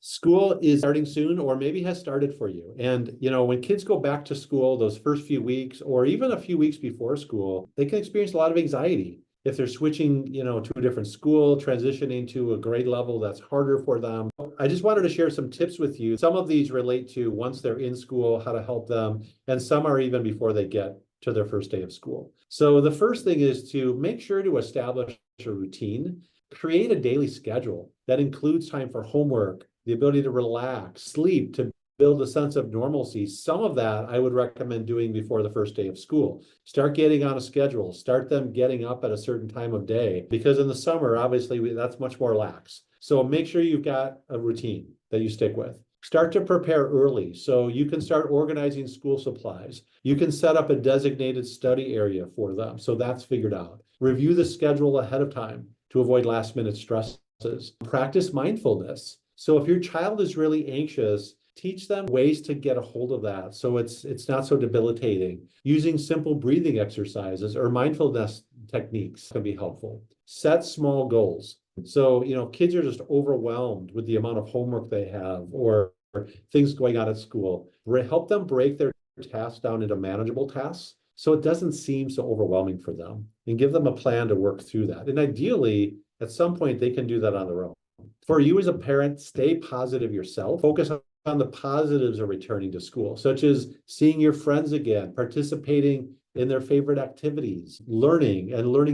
School is starting soon, or maybe has started for you. And, when kids go back to school, those first few weeks, or even a few weeks before school, they can experience a lot of anxiety. If they're switching, to a different school, transitioning to a grade level that's harder for them. I just wanted to share some tips with you. Some of these relate to once they're in school, how to help them, and some are even before they get to their first day of school. So the first thing is to make sure to establish a routine. Create a daily schedule that includes time for homework, the ability to relax, sleep, to build a sense of normalcy. Some of that I would recommend doing before the first day of school. Start getting on a schedule, start them getting up at a certain time of day, because in the summer, obviously, that's much more lax. So make sure you've got a routine that you stick with. Start to prepare early so you can start organizing school supplies. You can set up a designated study area for them, so that's figured out. Review the schedule ahead of time to avoid last minute stresses. Practice mindfulness. So if your child is really anxious, teach them ways to get a hold of that so it's not so debilitating. Using simple breathing exercises or mindfulness techniques can be helpful. Set small goals. So, kids are just overwhelmed with the amount of homework they have or things going on at school. Help them break their tasks down into manageable tasks so it doesn't seem so overwhelming for them, and give them a plan to work through that. And ideally, at some point, they can do that on their own. For you as a parent, stay positive yourself. Focus on the positives of returning to school, such as seeing your friends again, participating in their favorite activities, learning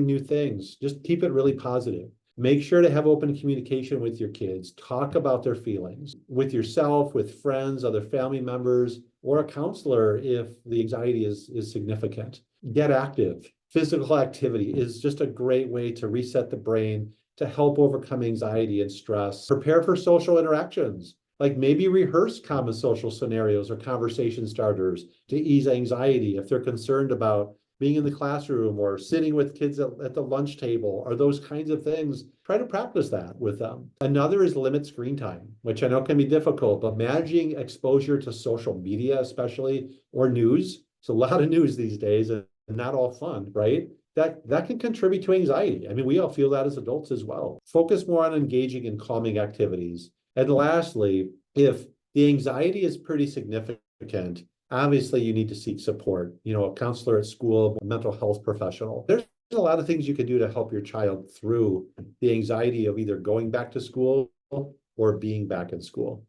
new things. Just keep it really positive. Make sure to have open communication with your kids. Talk about their feelings with yourself, with friends, other family members, or a counselor if the anxiety is significant. Get active. Physical activity is just a great way to reset the brain, to help overcome anxiety and stress. Prepare for social interactions, like maybe rehearse common social scenarios or conversation starters to ease anxiety if they're concerned about being in the classroom or sitting with kids at the lunch table, or those kinds of things. Try to practice that with them. Another is limit screen time, which I know can be difficult, but managing exposure to social media, especially, or news. It's a lot of news these days and not all fun, right? That can contribute to anxiety. I mean, we all feel that as adults as well. Focus more on engaging in calming activities. And lastly, if the anxiety is pretty significant, obviously you need to seek support, a counselor at school, a mental health professional. There's a lot of things you can do to help your child through the anxiety of either going back to school or being back in school.